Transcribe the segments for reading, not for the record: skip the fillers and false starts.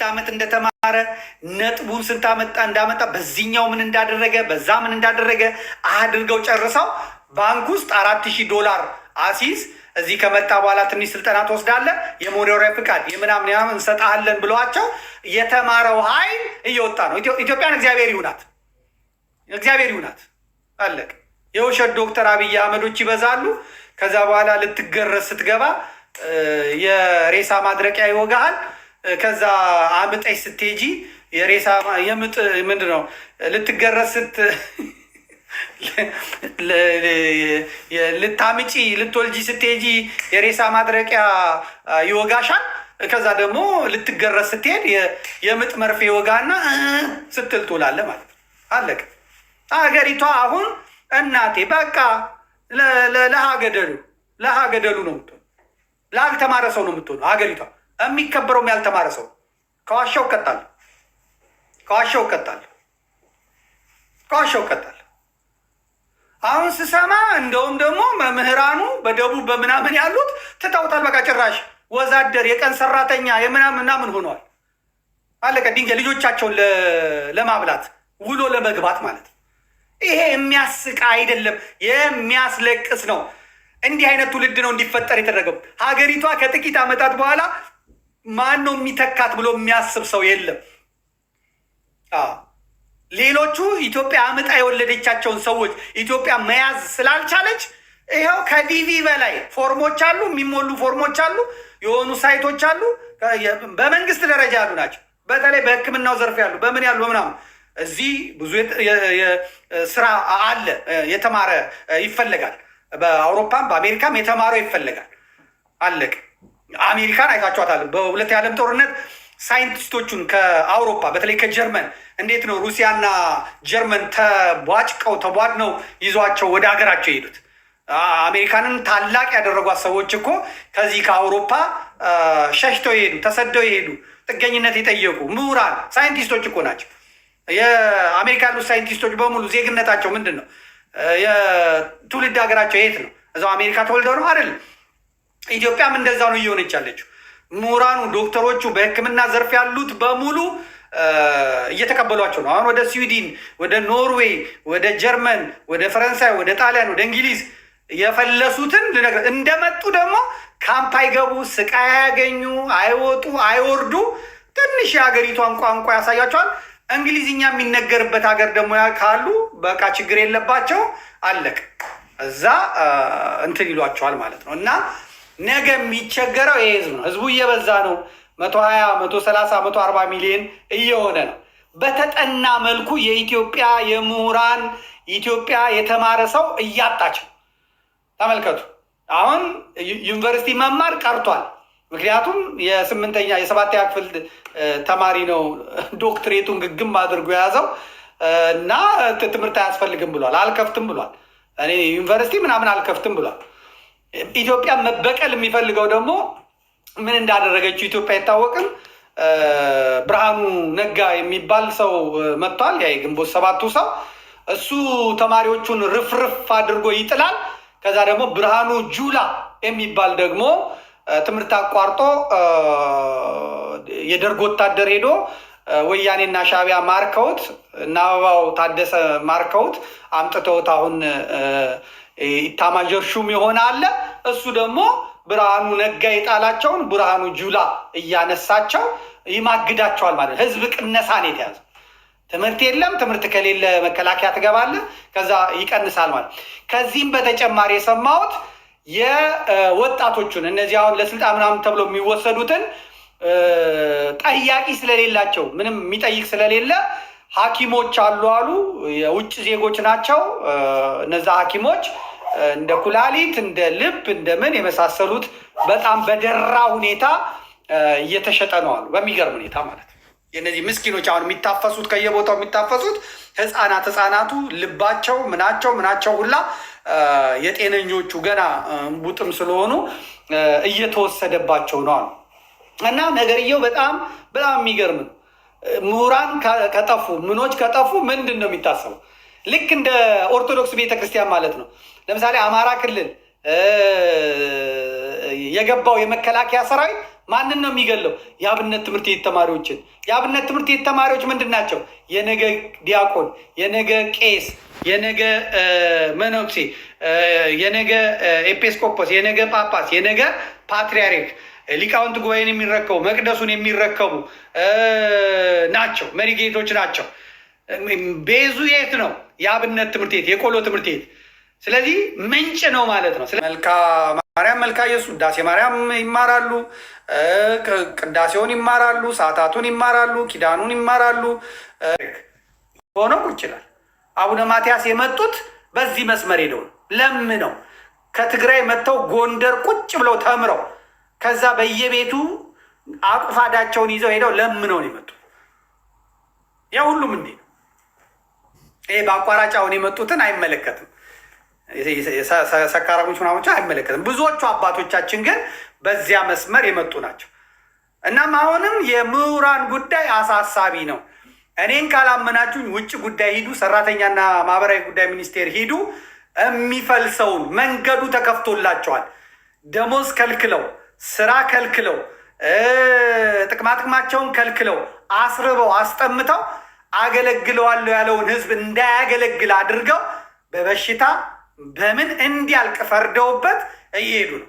ዓመት እንደተማረ ነጥቡን ስንት እንዳመጣ በዚህኛው ምን እንዳደረገ በዛ ምን እንዳደረገ አድርገው ጨርሰው ባንክ ውስጥ $4000 አሲዝ እዚህ ከመጣ በኋላ ትንሽ ስልጠና ትወስዳለህ፣ የመኖሪያ ፍቃድ የምናምን እንሰጣለን ብለዋቸው የተማረው ኃይል እየወጣ ነው። ኢትዮጵያን እግዚአብሔር ይሁናት አለቅ። የውሸት ዶክተር አብይ አህመዶች ይበዛሉ። ከዛ በኋላ ልትገረዝ ስትገባ የሬሳ ማድረቂያ ይወጋሃል። ከዛ አምጠሽ ስትሄጂ የሬሳ የምጥ ምንድን ነው ልትገረዝ ልታምጪ ልትወልጂ ስትሄጂ የሬሳ ማድረቂያ ይወጋሻል። ከዛ ደግሞ ልትገረዝ ስትሄድ የምጥ መርፌ ይወጋና ስትል ትውላለህ ማለት ነው። አለቀ። ሀገሪቷ አሁን እናቴ በቃ ለሀገደሉ ነው የምትሆነው። ላልተማረ ሰው ነው የምትሆነው ሀገሪቷ። የሚከበረውም ያልተማረ ሰው ከዋሻው ቀጣል። አሁን ስሰማ እንደውም ደግሞ መምህራኑ በደቡብ በምናምን ያሉት ትተውታል። በቃ ጭራሽ ወዛደር የቀን ሰራተኛ የምናምን ሆነዋል። አለቀ። ድንጋይ ልጆቻቸውን ለማብላት ውሎ ለመግባት ማለት ነው። ይሄ የሚያስቅ አይደለም፣ የሚያስለቅስ ነው። እንዲህ አይነት ትውልድ ነው እንዲፈጠር የተደረገው። ሀገሪቷ ከጥቂት ዓመታት በኋላ ማን ነው የሚተካት ብሎ የሚያስብ ሰው የለም። ሌሎቹ ኢትዮጵያ አምጣ የወለደቻቸውን ሰዎች ኢትዮጵያ መያዝ ስላልቻለች ይኸው ከዲቪ በላይ ፎርሞች አሉ፣ የሚሞሉ ፎርሞች አሉ፣ የሆኑ ሳይቶች አሉ። በመንግስት ደረጃ ያሉ ናቸው። በተለይ በሕክምናው ዘርፍ ያሉ በምን ያሉ በምናምን እዚህ ብዙ ስራ አለ። የተማረ ይፈለጋል። በአውሮፓም በአሜሪካም የተማረው ይፈለጋል። አለቅ። አሜሪካን አይታችኋታል። በሁለተኛው ዓለም ጦርነት ሳይንቲስቶቹን ከአውሮፓ በተለይ ከጀርመን እንዴት ነው ሩሲያና ጀርመን ተቧድነው ይዟቸው ወደ ሀገራቸው የሄዱት? አሜሪካንን ታላቅ ያደረጓት ሰዎች እኮ ከዚህ ከአውሮፓ ሸሽተው የሄዱ ተሰደው የሄዱ ጥገኝነት የጠየቁ ምሁራን ሳይንቲስቶች እኮ ናቸው። የአሜሪካ ያሉት ሳይንቲስቶች በሙሉ ዜግነታቸው ምንድን ነው? የትውልድ ሀገራቸው የት ነው? እዛው አሜሪካ ተወልደው ነው አይደለም? ኢትዮጵያም እንደዛው ነው እየሆነች ያለችው። ምሁራኑ ዶክተሮቹ በሕክምና ዘርፍ ያሉት በሙሉ እየተቀበሏቸው ነው። አሁን ወደ ስዊድን፣ ወደ ኖርዌይ፣ ወደ ጀርመን፣ ወደ ፈረንሳይ፣ ወደ ጣሊያን፣ ወደ እንግሊዝ የፈለሱትን ልነግርህ እንደመጡ ደግሞ ካምፕ አይገቡ፣ ስቃይ አያገኙ፣ አይወጡ፣ አይወርዱ። ትንሽ የሀገሪቷን ቋንቋ ያሳያቸዋል። እንግሊዝኛ የሚነገርበት ሀገር ደግሞ ካሉ በቃ ችግር የለባቸው። አለቅ እዛ እንትን ይሏቸዋል ማለት ነው። እና ነገ የሚቸገረው ይሄ ህዝብ ነው። ህዝቡ እየበዛ ነው። 120 130 140 ሚሊዮን እየሆነ ነው። በተጠና መልኩ የኢትዮጵያ የምሁራን ኢትዮጵያ የተማረ ሰው እያጣች ነው። ተመልከቱ። አሁን ዩኒቨርሲቲ መማር ቀርቷል። ምክንያቱም የሰባተኛ ክፍል ተማሪ ነው ዶክትሬቱን ግግም አድርጎ የያዘው እና ትምህርት አያስፈልግም ብሏል። አልከፍትም ብሏል። እኔ ዩኒቨርሲቲ ምናምን አልከፍትም ብሏል። ኢትዮጵያ መበቀል የሚፈልገው ደግሞ ምን እንዳደረገችው ኢትዮጵያ አይታወቅም። ብርሃኑ ነጋ የሚባል ሰው መጥቷል። ያ የግንቦት ሰባቱ ሰው እሱ ተማሪዎቹን ርፍርፍ አድርጎ ይጥላል። ከዛ ደግሞ ብርሃኑ ጁላ የሚባል ደግሞ ትምህርት አቋርጦ የደርግ ወታደር ሄዶ ወያኔና ሻቢያ ማርከውት እና አበባው ታደሰ ማርከውት አምጥተውት አሁን ኢታማዦር ሹም የሆነ አለ። እሱ ደግሞ ብርሃኑ ነጋ የጣላቸውን ብርሃኑ ጁላ እያነሳቸው ይማግዳቸዋል ማለት ነው። ህዝብ ቅነሳን የተያዘው ትምህርት የለም። ትምህርት ከሌለ መከላከያ ትገባለህ፣ ከዛ ይቀንሳል ማለት። ከዚህም በተጨማሪ የሰማሁት የወጣቶቹን እነዚህ አሁን ለስልጣን ምናምን ተብሎ የሚወሰዱትን ጠያቂ ስለሌላቸው ምንም የሚጠይቅ ስለሌለ ሐኪሞች አሉ የውጭ ዜጎች ናቸው። እነዛ ሐኪሞች እንደ ኩላሊት እንደ ልብ እንደ ምን የመሳሰሉት በጣም በደራ ሁኔታ እየተሸጠ ነው አሉ። በሚገርም ሁኔታ ማለት ነው። የነዚህ ምስኪኖች አሁን የሚታፈሱት ከየቦታው የሚታፈሱት ህፃናቱ ልባቸው ምናቸው ሁላ የጤነኞቹ ገና ቡጥም ስለሆኑ እየተወሰደባቸው ነው አሉ። እና ነገርየው በጣም የሚገርም ነው። ምሁራን ከጠፉ ምኖች ከጠፉ ምንድን ነው የሚታሰበው? ልክ እንደ ኦርቶዶክስ ቤተክርስቲያን ማለት ነው። ለምሳሌ አማራ ክልል የገባው የመከላከያ ሰራዊት ማንን ነው የሚገለው? የአብነት ትምህርት ቤት ተማሪዎችን። የአብነት ትምህርት ቤት ተማሪዎች ምንድን ናቸው? የነገ ዲያቆን፣ የነገ ቄስ፣ የነገ መነኩሴ፣ የነገ ኤጲስቆጶስ፣ የነገ ጳጳስ፣ የነገ ፓትሪያርክ፣ ሊቃውንት ጉባኤን የሚረከቡ መቅደሱን የሚረከቡ ናቸው። መሪጌቶች ናቸው። ቤዙ የት ነው? የአብነት ትምህርት ቤት፣ የቆሎ ትምህርት ቤት። ስለዚህ ምንጭ ነው ማለት ነው። መልካ ማርያም፣ መልካ ኢየሱስ፣ ውዳሴ ማርያም ይማራሉ፣ ቅዳሴውን ይማራሉ፣ ሰዓታቱን ይማራሉ፣ ኪዳኑን ይማራሉ። ሆኖ ቁጭ ይላል። አቡነ ማትያስ የመጡት በዚህ መስመር ሄደው ነው። ለምነው ከትግራይ መጥተው ጎንደር ቁጭ ብለው ተምረው ከዛ በየቤቱ አቁፋዳቸውን ይዘው ሄደው ለምነው ነው የመጡት። ያ ሁሉም እንዲህ ነው። ይሄ በአቋራጭ አሁን የመጡትን አይመለከትም። ሰካራሞች ምናምን አይመለከትም። ብዙዎቹ አባቶቻችን ግን በዚያ መስመር የመጡ ናቸው። እናም አሁንም የምሁራን ጉዳይ አሳሳቢ ነው። እኔን ካላመናችሁኝ ውጭ ጉዳይ ሂዱ፣ ሰራተኛና ማህበራዊ ጉዳይ ሚኒስቴር ሂዱ። የሚፈልሰውን መንገዱ ተከፍቶላቸዋል። ደሞዝ ከልክለው፣ ስራ ከልክለው፣ ጥቅማጥቅማቸውን ከልክለው፣ አስርበው አስጠምተው አገለግለዋለሁ ያለውን ህዝብ እንዳያገለግል አድርገው በበሽታ በምን እንዲያልቅ ፈርደውበት እየሄዱ ነው።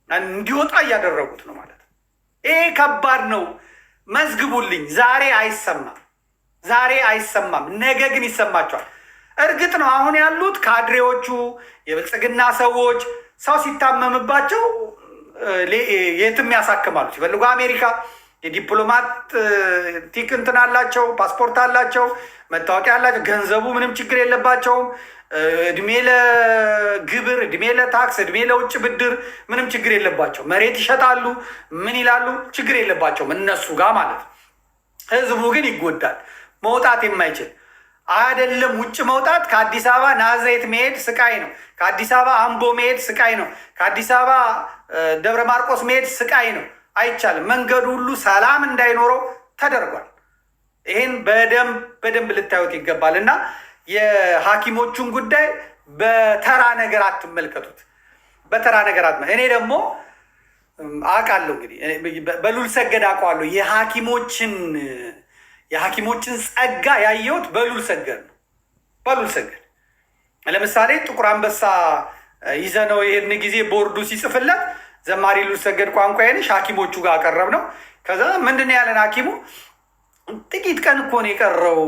እንዲወጣ እያደረጉት ነው ማለት ነው። ይሄ ከባድ ነው። መዝግቡልኝ። ዛሬ አይሰማም፣ ዛሬ አይሰማም፣ ነገ ግን ይሰማቸዋል። እርግጥ ነው አሁን ያሉት ካድሬዎቹ፣ የብልጽግና ሰዎች ሰው ሲታመምባቸው የትም ያሳክማሉ። ሲፈልጉ አሜሪካ የዲፕሎማት ቲክ እንትን አላቸው፣ ፓስፖርት አላቸው፣ መታወቂያ አላቸው፣ ገንዘቡ ምንም ችግር የለባቸውም። እድሜ ለግብር፣ እድሜ ለታክስ፣ እድሜ ለውጭ ብድር ምንም ችግር የለባቸው። መሬት ይሸጣሉ፣ ምን ይላሉ፣ ችግር የለባቸውም እነሱ ጋር ማለት ነው። ህዝቡ ግን ይጎዳል። መውጣት የማይችል አይደለም። ውጭ መውጣት ከአዲስ አበባ ናዝሬት መሄድ ስቃይ ነው። ከአዲስ አበባ አምቦ መሄድ ስቃይ ነው። ከአዲስ አበባ ደብረ ማርቆስ መሄድ ስቃይ ነው። አይቻልም። መንገዱ ሁሉ ሰላም እንዳይኖረው ተደርጓል። ይህን በደንብ ልታዩት ይገባል። እና የሐኪሞቹን ጉዳይ በተራ ነገር አትመልከቱት። በተራ ነገር እኔ ደግሞ አውቃለሁ፣ እንግዲህ በሉል ሰገድ አውቀዋለሁ። የሐኪሞችን ጸጋ ያየሁት በሉል ሰገድ ነው። በሉል ሰገድ ለምሳሌ ጥቁር አንበሳ ይዘነው ይሄን ጊዜ ቦርዱ ሲጽፍለት ዘማሪ ሉል ሰገድ ቋንቋ የነሽ ሐኪሞቹ ጋር አቀረብ ነው። ከዛ ምንድን ነው ያለን ሐኪሙ ጥቂት ቀን እኮ ነው የቀረው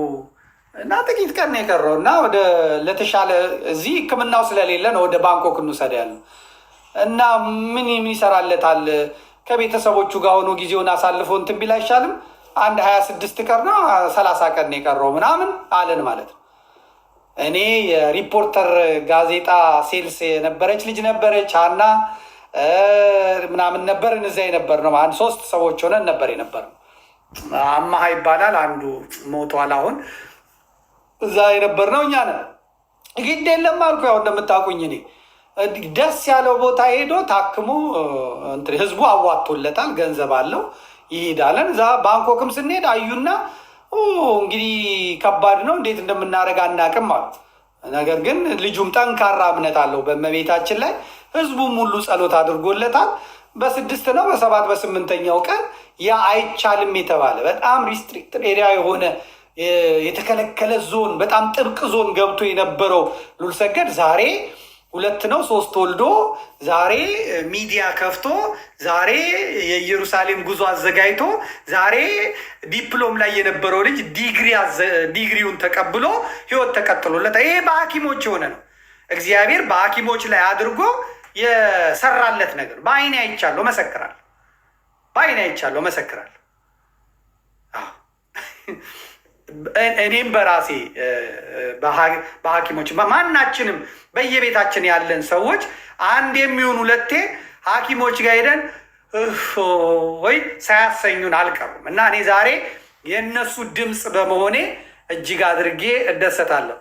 እና ጥቂት ቀን ነው የቀረው እና ወደ ለተሻለ እዚህ ሕክምናው ስለሌለ ነው ወደ ባንኮክ እንውሰድ ያለ እና ምን ይሰራለታል? ከቤተሰቦቹ ጋር ሆኖ ጊዜውን አሳልፎ እንትን ቢል አይሻልም? አንድ 26 ቀን ነው 30 ቀን ነው የቀረው ምናምን አለን ማለት ነው። እኔ የሪፖርተር ጋዜጣ ሴልስ የነበረች ልጅ ነበረች አና ምናምን ነበር እዛ የነበር ነው። አንድ 3 ሰዎች ሆነን ነበር የነበር ነው። አማሃ ይባላል አንዱ ሞቷል አሁን። እዛ የነበር ነው እኛ ነን። ግድ የለም አልኩ። ያው እንደምታውቁኝ እኔ ደስ ያለው ቦታ ሄዶ ታክሞ ህዝቡ አዋጥቶለታል፣ ገንዘብ አለው፣ ይሄዳለን። እዛ ባንኮክም ስንሄድ አዩና እንግዲህ ከባድ ነው እንዴት እንደምናደርግ አናውቅም አሉ። ነገር ግን ልጁም ጠንካራ እምነት አለው በእመቤታችን ላይ። ህዝቡም ሁሉ ጸሎት አድርጎለታል። በ6 ነው በ7 በ8ኛው ቀን ያ አይቻልም የተባለ በጣም ሪስትሪክትድ ኤሪያ የሆነ የተከለከለ ዞን፣ በጣም ጥብቅ ዞን ገብቶ የነበረው ሉል ሰገድ ዛሬ 2 ነው 3 ወልዶ ዛሬ ሚዲያ ከፍቶ ዛሬ የኢየሩሳሌም ጉዞ አዘጋጅቶ ዛሬ ዲፕሎም ላይ የነበረው ልጅ ዲግሪውን ተቀብሎ ህይወት ተቀጥሎለት። ይሄ በሐኪሞች የሆነ ነው። እግዚአብሔር በሐኪሞች ላይ አድርጎ የሰራለት ነገር በአይኔ አይቻለሁ፣ መሰክራለሁ። በአይኔ አይቻለሁ፣ መሰክራለሁ። እኔም በራሴ በሐኪሞች ማናችንም በየቤታችን ያለን ሰዎች አንድ የሚሆኑ 2 ሐኪሞች ጋር ሄደን ወይ ሳያሰኙን አልቀሩም እና እኔ ዛሬ የእነሱ ድምፅ በመሆኔ እጅግ አድርጌ እደሰታለሁ።